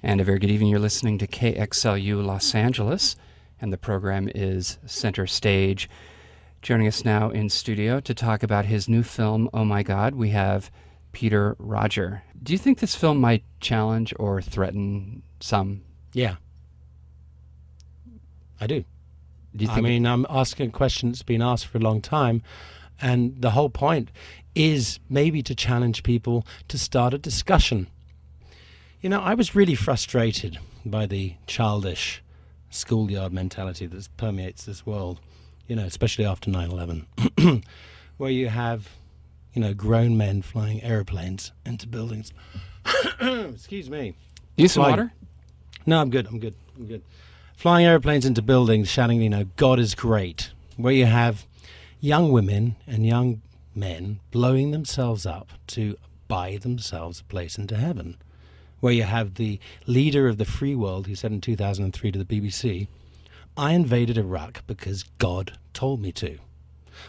And a very good evening. You're listening to KXLU Los Angeles, and the program is Center Stage. Joining us now in studio to talk about his new film, Oh My God, we have Peter Rodger. Do you think this film might challenge or threaten some? Yeah, I do. Do you think I'm asking a question that's been asked for a long time, and the whole point is maybe to challenge people to start a discussion. You know, I was really frustrated by the childish schoolyard mentality that permeates this world, you know, especially after 9/11, where you have, you know, grown men flying airplanes into buildings. Excuse me. Need some water? No, I'm good. Flying airplanes into buildings, shouting, you know, God is great. Where you have young women and young men blowing themselves up to buy themselves a place into heaven. Where you have the leader of the free world who said in 2003 to the BBC, I invaded Iraq because God told me to.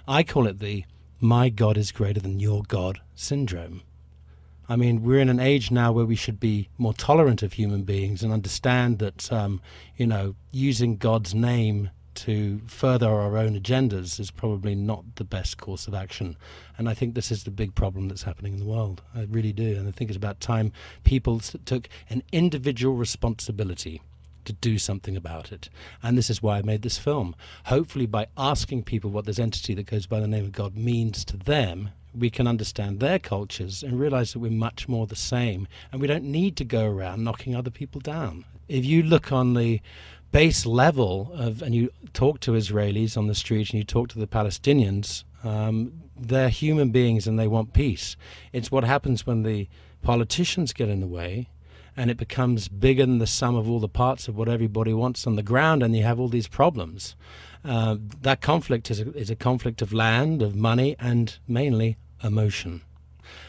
I call it the my God is greater than your God syndrome. I mean, we're in an age now where we should be more tolerant of human beings and understand that, you know, using God's name to further our own agendas is probably not the best course of action. And I think this is the big problem that's happening in the world. I really do. And I think it's about time people took an individual responsibility to do something about it. And this is why I made this film. Hopefully by asking people what this entity that goes by the name of God means to them, we can understand their cultures and realize that we're much more the same. And we don't need to go around knocking other people down. If you look on the base level of, and you talk to Israelis on the street and you talk to the Palestinians, they're human beings and they want peace. It's what happens when the politicians get in the way and it becomes bigger than the sum of all the parts of what everybody wants on the ground, and you have all these problems. That conflict is a conflict of land, of money, and mainly emotion.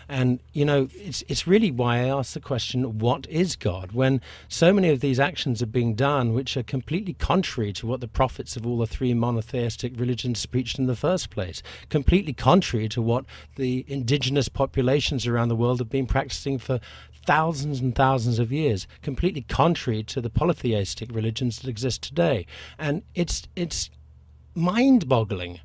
And, you know, it's really why I asked the question, what is God? When so many of these actions are being done which are completely contrary to what the prophets of all the three monotheistic religions preached in the first place, completely contrary to what the indigenous populations around the world have been practicing for thousands and thousands of years, completely contrary to the polytheistic religions that exist today. And it's mind-boggling.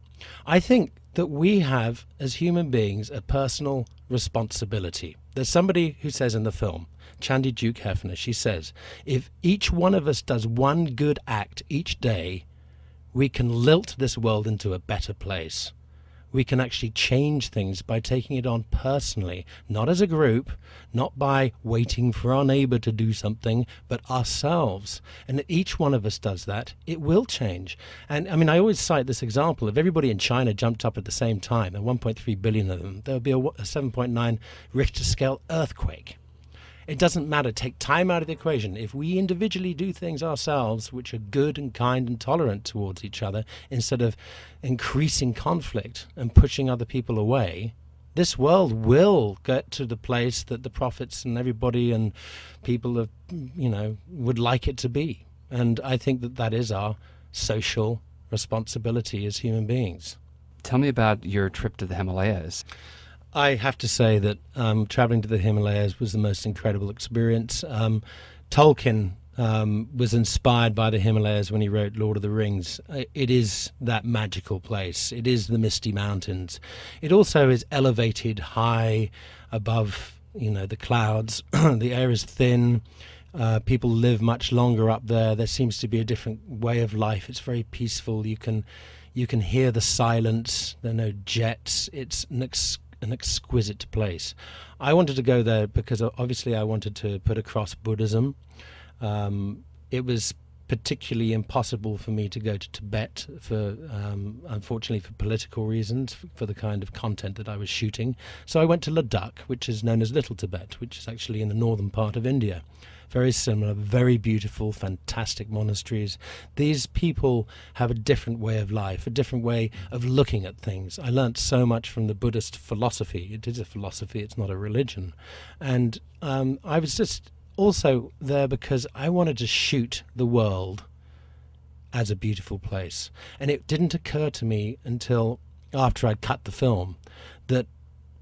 I think that we have, as human beings, a personal responsibility. There's somebody who says in the film, Chandy Duke Hefner, she says, if each one of us does one good act each day, we can lilt this world into a better place. We can actually change things by taking it on personally, not as a group, not by waiting for our neighbor to do something, but ourselves. And if each one of us does that, it will change. And I mean, I always cite this example. If everybody in China jumped up at the same time, and 1.3 billion of them, there would be a 7.9 Richter scale earthquake. It doesn't matter. Take time out of the equation. If we individually do things ourselves which are good and kind and tolerant towards each other, instead of increasing conflict and pushing other people away, this world will get to the place that the prophets and everybody and people have, you know, would like it to be. And I think that that is our social responsibility as human beings. Tell me about your trip to the Himalayas. I have to say that traveling to the Himalayas was the most incredible experience. Tolkien was inspired by the Himalayas when he wrote Lord of the Rings. It is that magical place. It is the misty mountains. It also is elevated high above, you know, the clouds. The air is thin. People live much longer up there. There seems to be a different way of life. It's very peaceful. You can hear the silence. There are no jets. It's an exquisite place. I wanted to go there because obviously I wanted to put across Buddhism. It was particularly impossible for me to go to Tibet for, unfortunately, for political reasons, for the kind of content that I was shooting. So I went to Ladakh, which is known as Little Tibet, which is actually in the northern part of India. Very similar, very beautiful, fantastic monasteries. These people have a different way of life, a different way of looking at things. I learnt so much from the Buddhist philosophy. It is a philosophy, it's not a religion. And I was just also there because I wanted to shoot the world as a beautiful place. And it didn't occur to me until after I'd cut the film that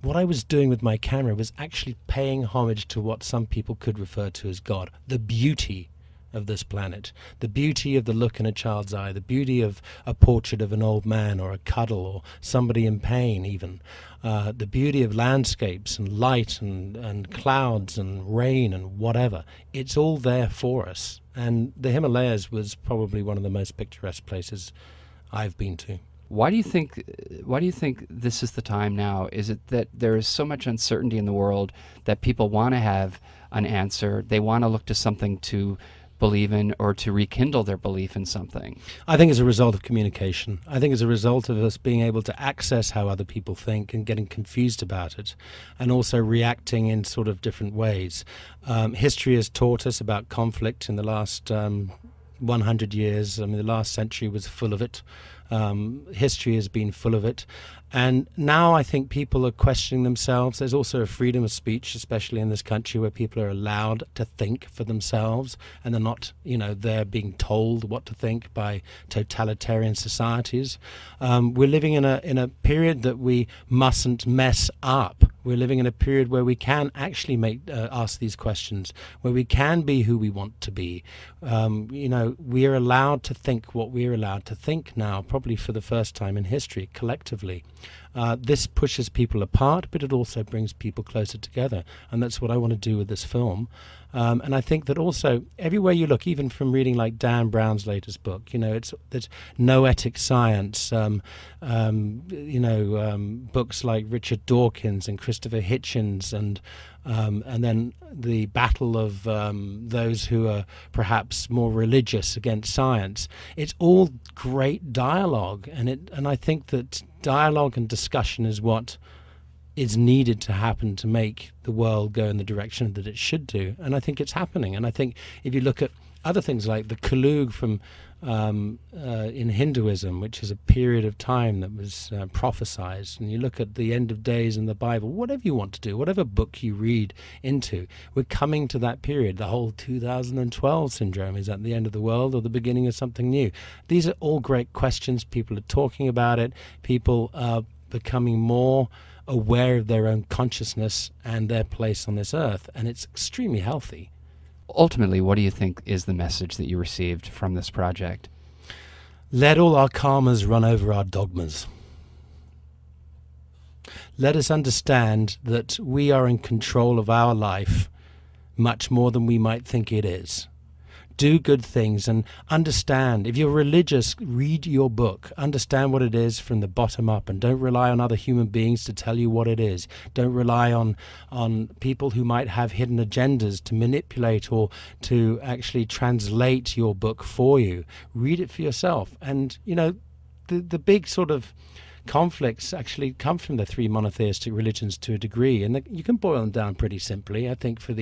what I was doing with my camera was actually paying homage to what some people could refer to as God, the beauty of this planet, the beauty of the look in a child's eye, the beauty of a portrait of an old man or a cuddle or somebody in pain even, the beauty of landscapes and light and clouds and rain and whatever. It's all there for us. And the Himalayas was probably one of the most picturesque places I've been to. Why do you think this is the time now? Is it that there is so much uncertainty in the world that people want to have an answer? They want to look to something to believe in or to rekindle their belief in something? I think as a result of communication. I think as a result of us being able to access how other people think and getting confused about it, and also reacting in sort of different ways. History has taught us about conflict in the last 100 years. I mean, the last century was full of it. History has been full of it. And now I think people are questioning themselves. There's also a freedom of speech, especially in this country, where people are allowed to think for themselves, and they're not, they're being told what to think by totalitarian societies. We're living in a period that we mustn't mess up. We're living in a period where we can actually ask these questions, where we can be who we want to be. We are allowed to think what we're allowed to think now, probably for the first time in history, collectively. This pushes people apart, but it also brings people closer together, and that's what I want to do with this film. And I think that also, everywhere you look, even from reading like Dan Brown's latest book, it's noetic science, books like Richard Dawkins and Christopher Hitchens, and then the battle of those who are perhaps more religious against science. It's all great dialogue, and I think that dialogue and discussion is what is needed to happen to make the world go in the direction that it should do. And I think it's happening. And I think if you look at other things like the Kalug from in Hinduism, which is a period of time that was prophesized, and you look at the end of days in the Bible, whatever you want to do, whatever book you read into, we're coming to that period. The whole 2012 syndrome, is that the end of the world or the beginning of something new? These are all great questions. People are talking about it. People are becoming more aware of their own consciousness and their place on this earth, and it's extremely healthy. Ultimately, what do you think is the message that you received from this project? Let all our karmas run over our dogmas. Let us understand that we are in control of our life much more than we might think it is. Do good things and understand. If you're religious, read your book. Understand what it is from the bottom up, and don't rely on other human beings to tell you what it is. Don't rely on people who might have hidden agendas to manipulate or to actually translate your book for you. Read it for yourself. And, the big sort of conflicts actually come from the three monotheistic religions to a degree, and you can boil them down pretty simply. I think for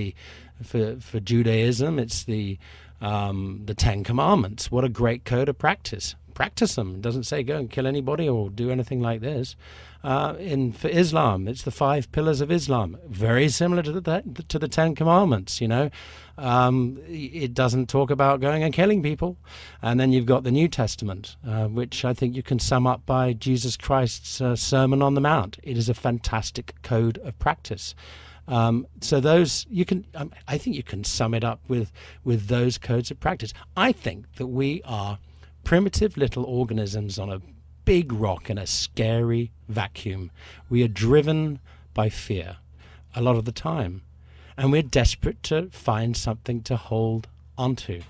Judaism, it's the Ten Commandments. What a great code of practice. Practice them. It doesn't say go and kill anybody or do anything like this. For Islam, it's the 5 pillars of Islam. Very similar to the Ten Commandments, It doesn't talk about going and killing people. And then you've got the New Testament, which I think you can sum up by Jesus Christ's Sermon on the Mount. It is a fantastic code of practice. So those I think you can sum it up with those codes of practice. I think that we are primitive little organisms on a big rock in a scary vacuum. We are driven by fear a lot of the time, and we're desperate to find something to hold onto.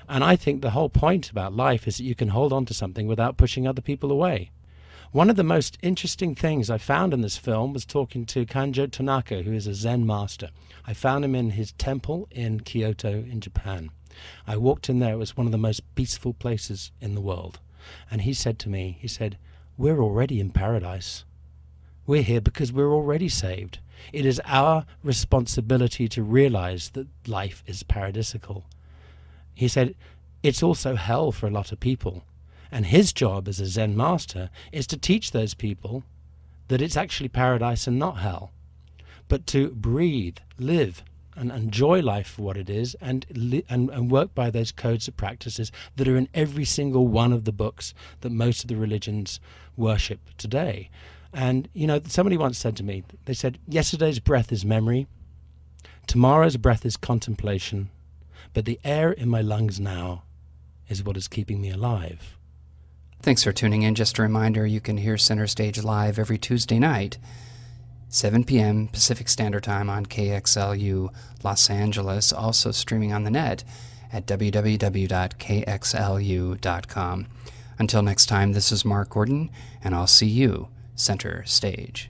And I think the whole point about life is that you can hold on to something without pushing other people away. One of the most interesting things I found in this film was talking to Kanjo Tanaka, who is a Zen master. I found him in his temple in Kyoto in Japan. I walked in there. It was one of the most peaceful places in the world. And he said to me, we're already in paradise. We're here because we're already saved. It is our responsibility to realize that life is paradisical. He said, it's also hell for a lot of people. And his job as a Zen master is to teach those people that it's actually paradise and not hell, but to breathe, live, and enjoy life for what it is, and work by those codes of practices that are in every single one of the books that most of the religions worship today. And, you know, somebody once said to me, they said, yesterday's breath is memory, tomorrow's breath is contemplation, but the air in my lungs now is what is keeping me alive. Thanks for tuning in. Just a reminder, you can hear Center Stage live every Tuesday night, 7 p.m. Pacific Standard Time on KXLU Los Angeles, also streaming on the net at www.kxlu.com. Until next time, this is Mark Gordon, and I'll see you Center Stage.